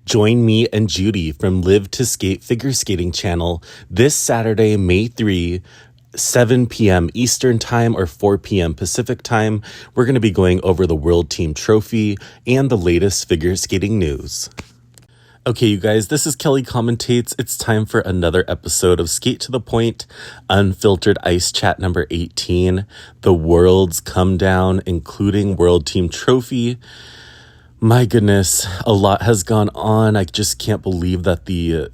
Join me and Judy from Live to Skate Figure Skating channel this Saturday, May 3, 7 p.m. Eastern Time or 4 p.m. Pacific Time. We're going to be going over the World Team Trophy and the latest figure skating news. Okay, you guys, this is Kelly Commentates. It's time for another episode of Skate to the Point, Unfiltered Ice Chat number 18, the World's Comedown, including World Team Trophy. My goodness, a lot has gone on. I just can't believe that the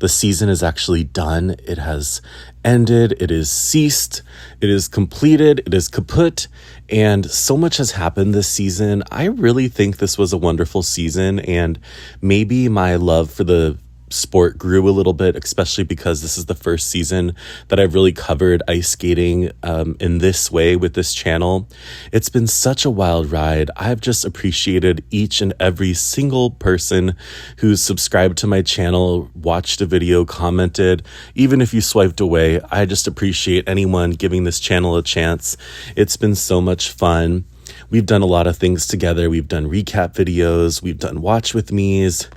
season is actually done. It has ended. It is ceased. It is completed. It is kaput. And so much has happened this season. I really think this was a wonderful season, and maybe my love for the sport grew a little bit, especially because this is the first season that I've really covered ice skating in this way with this channel. It's been such a wild ride. I've just appreciated each and every single person who's subscribed to my channel, watched a video, commented. Even if you swiped away, I just appreciate anyone giving this channel a chance. It's been so much fun. We've done a lot of things together. We've done recap videos. We've done watch with me's.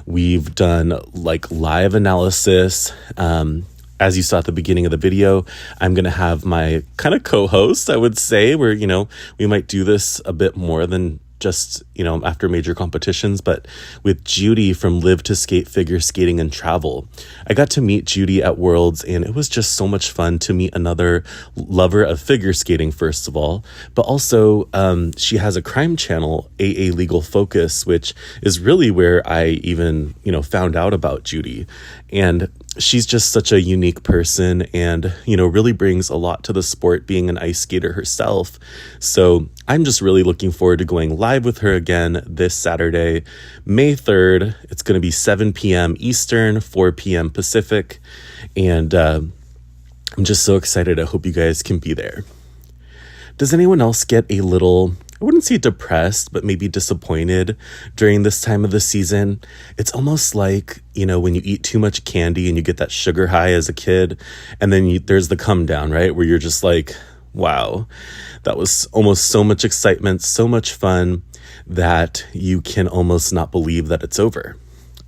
We've done like live analysis. As you saw at the beginning of the video, I'm going to have my kind of co-host, I would say, where, we might do this a bit more than just, after major competitions, but with Judy from Live to Skate Figure Skating and Travel. I got to meet Judy at Worlds, and it was just so much fun to meet another lover of figure skating, first of all, but also she has a crime channel, AA Legal Focus, which is really where I even, found out about Judy. And she's just such a unique person and, really brings a lot to the sport, being an ice skater herself. So I'm just really looking forward to going live with her again this Saturday, May 3rd. It's going to be 7 p.m. Eastern, 4 p.m. Pacific. And I'm just so excited. I hope you guys can be there. Does anyone else get a little, I wouldn't say depressed, but maybe disappointed during this time of the season? It's almost like, when you eat too much candy and you get that sugar high as a kid, and then there's the come down, right? Where you're just like, wow, that was almost so much excitement, so much fun that you can almost not believe that it's over.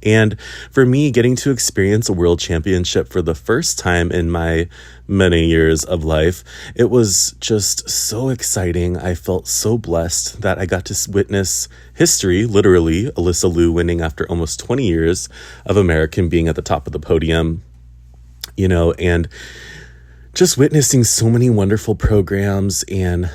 And for me, getting to experience a world championship for the first time in my many years of life, it was just so exciting. I felt so blessed that I got to witness history, literally, Alyssa Liu winning after almost 20 years of American being at the top of the podium, and just witnessing so many wonderful programs. And,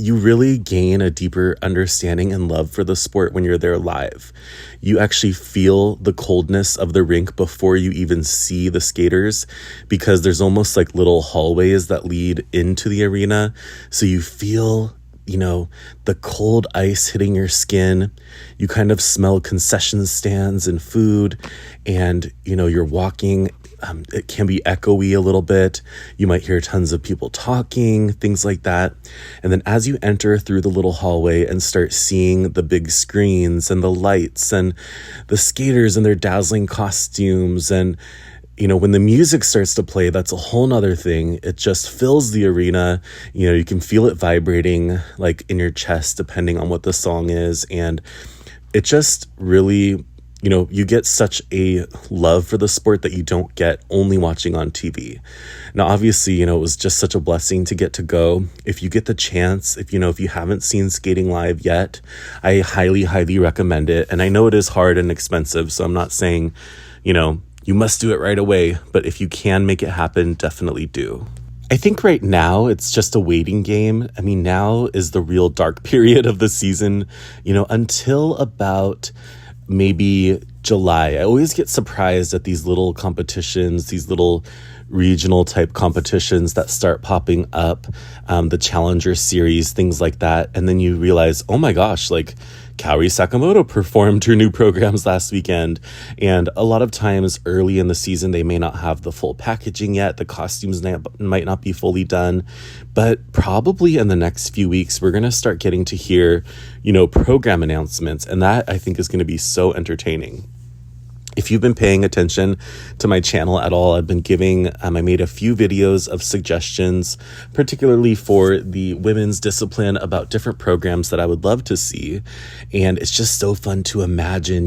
you really gain a deeper understanding and love for the sport when you're there live. You actually feel the coldness of the rink before you even see the skaters, because there's almost like little hallways that lead into the arena. So you feel, the cold ice hitting your skin. You kind of smell concession stands and food, and, you're walking. It can be echoey a little bit. You might hear tons of people talking, things like that. And then as you enter through the little hallway and start seeing the big screens and the lights and the skaters in their dazzling costumes, and when the music starts to play, that's a whole nother thing. It just fills the arena. You can feel it vibrating like in your chest, depending on what the song is. And it just really, you get such a love for the sport that you don't get only watching on TV. Now, obviously, it was just such a blessing to get to go. If you get the chance, if you haven't seen skating live yet, I highly, highly recommend it. And I know it is hard and expensive, so I'm not saying, you must do it right away, but if you can make it happen, definitely do. I think right now it's just a waiting game. I mean, now is the real dark period of the season, until about maybe July. I always get surprised at these little competitions, these little regional type competitions that start popping up, the Challenger Series, things like that. And then you realize, oh my gosh, like Kaori Sakamoto performed her new programs last weekend. And a lot of times early in the season, they may not have the full packaging yet. The costumes might not be fully done. But probably in the next few weeks, we're going to start getting to hear, program announcements. And that I think is going to be so entertaining. If you've been paying attention to my channel at all, I've been I made a few videos of suggestions, particularly for the women's discipline, about different programs that I would love to see. And it's just so fun to imagine,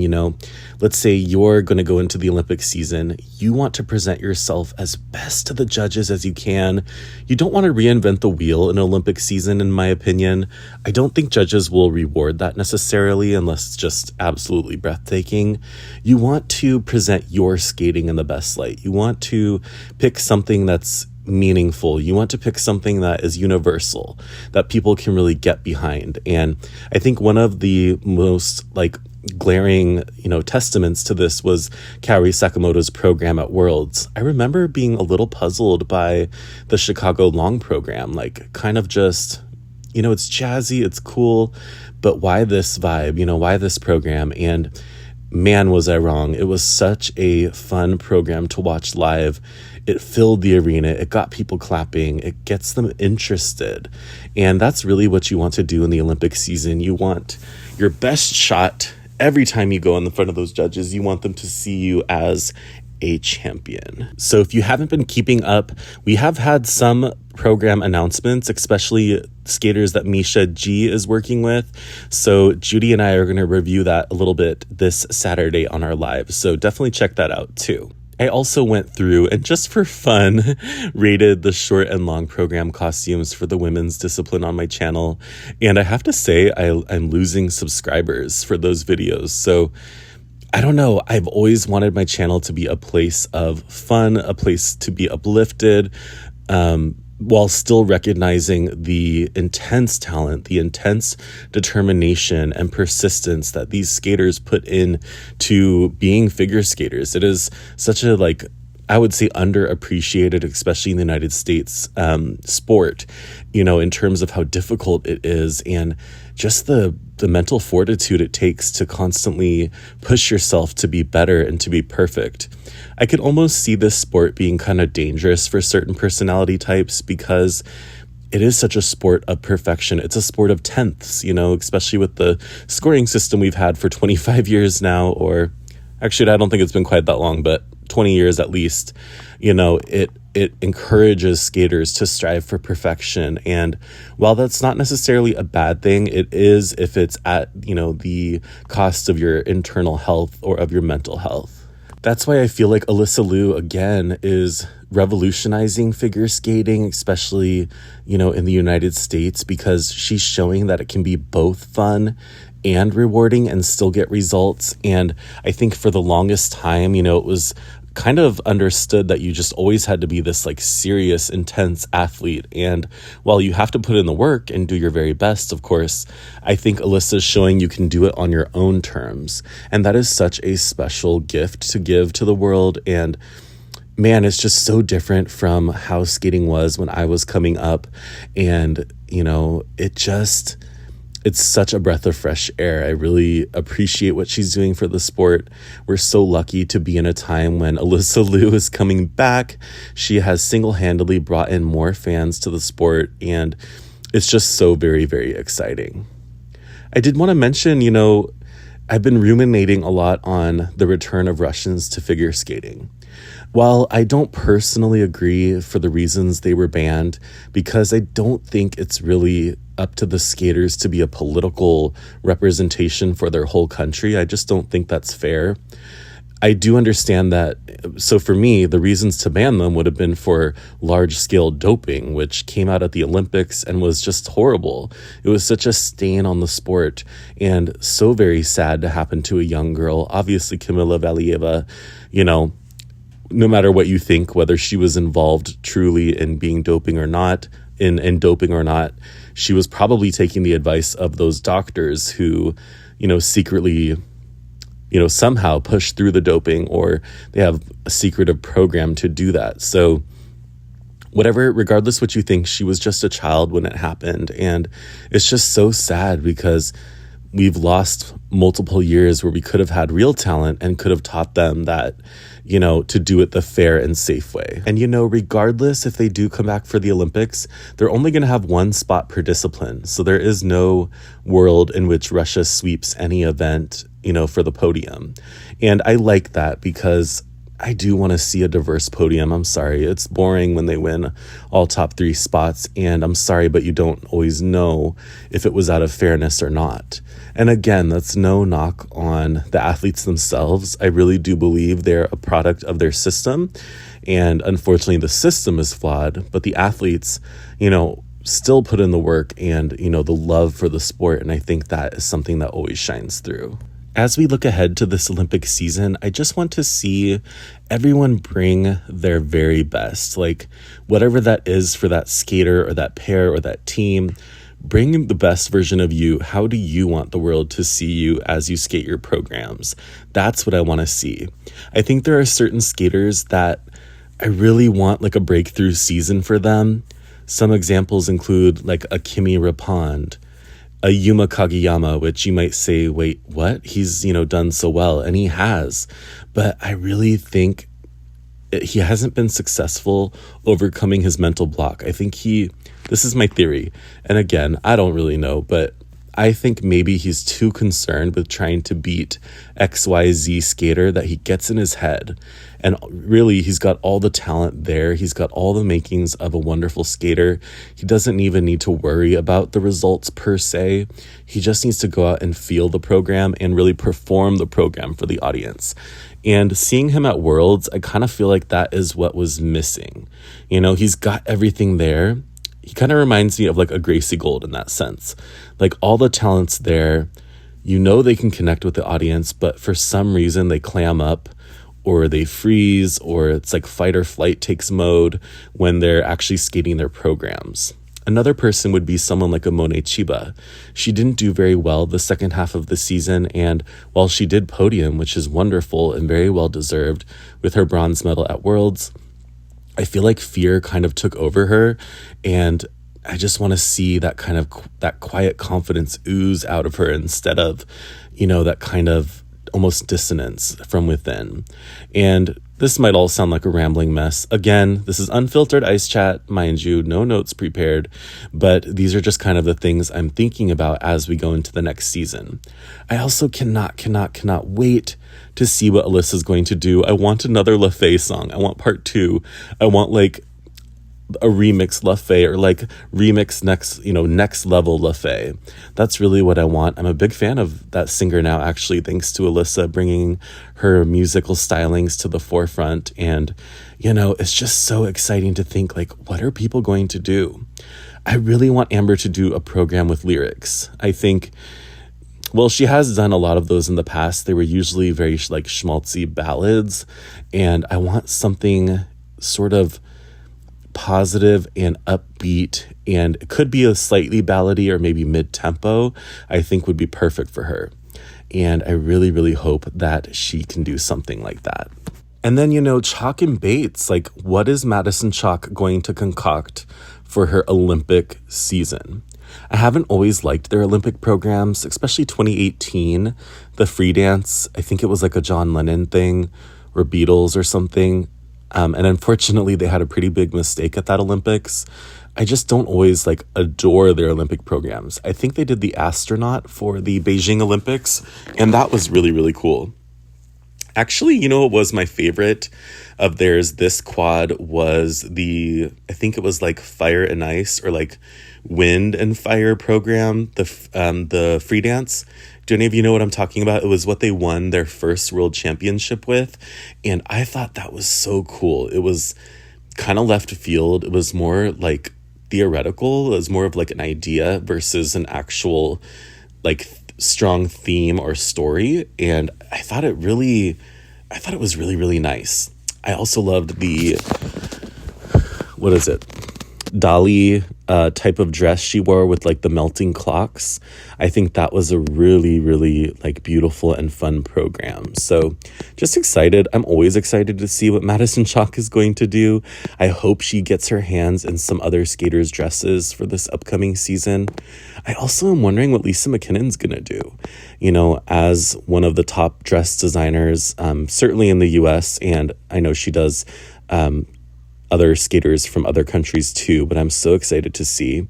let's say you're going to go into the Olympic season. You want to present yourself as best to the judges as you can. You don't want to reinvent the wheel in an Olympic season, in my opinion. I don't think judges will reward that necessarily unless it's just absolutely breathtaking. You want to present your skating in the best light. You want to pick something that's meaningful. You want to pick something that is universal, that people can really get behind. And I think one of the most glaring, testaments to this was Kaori Sakamoto's program at Worlds. I remember being a little puzzled by the Chicago long program, kind of just, it's jazzy, it's cool, but why this vibe, why this program? And man, was I wrong. It was such a fun program to watch live. It filled the arena. It got people clapping. It gets them interested. And that's really what you want to do in the Olympic season. You want your best shot every time you go in the front of those judges. You want them to see you as a champion. So if you haven't been keeping up, we have had some program announcements, especially skaters that Misha G is working with. So Judy and I are going to review that a little bit this Saturday on our live. So definitely check that out too. I also went through and just for fun rated the short and long program costumes for the women's discipline on my channel. And I have to say I'm losing subscribers for those videos. So I don't know. I've always wanted my channel to be a place of fun, a place to be uplifted, while still recognizing the intense talent, the intense determination and persistence that these skaters put in to being figure skaters. It is such a, I would say, underappreciated, especially in the United States, sport, in terms of how difficult it is and just the mental fortitude it takes to constantly push yourself to be better and to be perfect. I could almost see this sport being kind of dangerous for certain personality types because it is such a sport of perfection. It's a sport of tenths, especially with the scoring system we've had for 25 years now, or actually, I don't think it's been quite that long, but 20 years at least. It encourages skaters to strive for perfection. And while that's not necessarily a bad thing, it is if it's at, the cost of your internal health or of your mental health. That's why I feel like Alyssa Liu, again, is revolutionizing figure skating, especially, in the United States, because she's showing that it can be both fun and rewarding and still get results. And I think for the longest time, it was kind of understood that you just always had to be this serious, intense athlete. And while you have to put in the work and do your very best, of course, I think Alyssa's showing you can do it on your own terms. And that is such a special gift to give to the world. And man, it's just so different from how skating was when I was coming up. And, it's such a breath of fresh air. I really appreciate what she's doing for the sport. We're so lucky to be in a time when Alyssa Liu is coming back. She has single-handedly brought in more fans to the sport, and it's just so very, very exciting. I did want to mention, I've been ruminating a lot on the return of Russians to figure skating. While I don't personally agree for the reasons they were banned, because I don't think it's really up to the skaters to be a political representation for their whole country. I just don't think that's fair. I do understand that. So for me, the reasons to ban them would have been for large-scale doping, which came out at the Olympics and was just horrible. It was such a stain on the sport and so very sad to happen to a young girl. Obviously, Kamila Valieva, no matter what you think, whether she was involved truly in being doping or not, in doping or not, she was probably taking the advice of those doctors who, secretly, somehow push through the doping, or they have a secretive program to do that. So whatever, regardless what you think, she was just a child when it happened. And it's just so sad because we've lost multiple years where we could have had real talent and could have taught them that, to do it the fair and safe way. And, regardless if they do come back for the Olympics, they're only going to have one spot per discipline. So there is no world in which Russia sweeps any event, for the podium. And I like that because I do want to see a diverse podium. I'm sorry. It's boring when they win all top 3 spots. And I'm sorry, but you don't always know if it was out of fairness or not. And again, that's no knock on the athletes themselves. I really do believe they're a product of their system. And unfortunately, the system is flawed, but the athletes, still put in the work and, the love for the sport. And I think that is something that always shines through. As we look ahead to this Olympic season, I just want to see everyone bring their very best. Like, whatever that is for that skater or that pair or that team, bring the best version of you. How do you want the world to see you as you skate your programs? That's what I want to see. I think there are certain skaters that I really want like a breakthrough season for them. Some examples include like a Kimi Rapond, a Yuma Kageyama, which you might say, wait, what? He's, done so well, and he has. But I really think he hasn't been successful overcoming his mental block. I think this is my theory. And again, I don't really know, but I think maybe he's too concerned with trying to beat XYZ skater that he gets in his head. And really, he's got all the talent there. He's got all the makings of a wonderful skater. He doesn't even need to worry about the results per se. He just needs to go out and feel the program and really perform the program for the audience. And seeing him at Worlds, I kind of feel like that is what was missing. He's got everything there. He kind of reminds me of like a Gracie Gold in that sense. Like all the talent's there. They can connect with the audience, but for some reason they clam up or they freeze, or it's like fight or flight takes mode when they're actually skating their programs. Another person would be someone like a Monet Chiba. She didn't do very well the second half of the season, and while she did podium, which is wonderful and very well deserved with her bronze medal at Worlds, I feel like fear kind of took over her, and I just want to see that quiet confidence ooze out of her instead of, that kind of almost dissonance from within. And this might all sound like a rambling mess. Again, this is unfiltered ice chat, mind you, no notes prepared, but these are just kind of the things I'm thinking about as we go into the next season. I also cannot wait to see what Alyssa's going to do. I want another LaFay song. I want part 2. I want like a remix LaFay or like remix next level LaFay. That's really what I want. I'm a big fan of that singer now, actually, thanks to Alyssa bringing her musical stylings to the forefront. And, it's just so exciting to think like, what are people going to do? I really want Amber to do a program with lyrics. I think, well, she has done a lot of those in the past. They were usually very like schmaltzy ballads. And I want something sort of positive and upbeat, and it could be a slightly ballady or maybe mid-tempo. I think would be perfect for her. And I really, really hope that she can do something like that. And then, Chalk and Bates, like what is Madison Chalk going to concoct for her Olympic season? I haven't always liked their Olympic programs, especially 2018, the free dance. I think it was like a John Lennon thing or Beatles or something. And unfortunately, they had a pretty big mistake at that Olympics. I just don't always like adore their Olympic programs. I think they did the astronaut for the Beijing Olympics, and that was really, really cool. Actually, what was my favorite of theirs this quad was I think it was like Fire and Ice or like Wind and Fire program, the free dance. Do any of you know what I'm talking about? It was what they won their first world championship with. And I thought that was so cool. It was kind of left field. It was more like theoretical. It was more of like an idea versus an actual like strong theme or story. And I thought it was really, really nice. I also loved the dolly type of dress she wore with like the melting clocks. I think that was a really, really like beautiful and fun program. So just excited. I'm always excited to see what Madison Chalk is going to do. I hope she gets her hands in some other skaters' dresses for this upcoming season. I also am wondering what Lisa McKinnon's going to do, you know, as one of the top dress designers, certainly in the US. And I know she does other skaters from other countries too, but I'm so excited to see.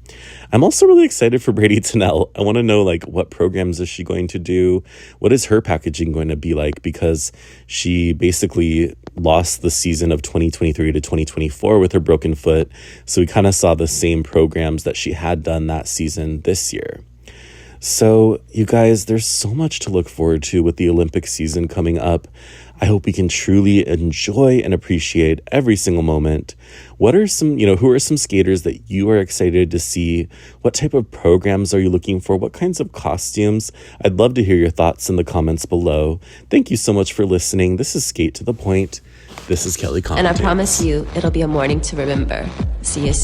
I'm also really excited for Brady Tennell. I want to know like what programs is she going to do? What is her packaging going to be like? Because she basically lost the season of 2023 to 2024 with her broken foot. So we kind of saw the same programs that she had done that season this year. So you guys, there's so much to look forward to with the Olympic season coming up. I hope we can truly enjoy and appreciate every single moment. What are some, who are some skaters that you are excited to see? What type of programs are you looking for? What kinds of costumes? I'd love to hear your thoughts in the comments below. Thank you so much for listening. This is Skate to the Point. This is Kelly Comedown. And I promise you, it'll be a morning to remember. See you soon.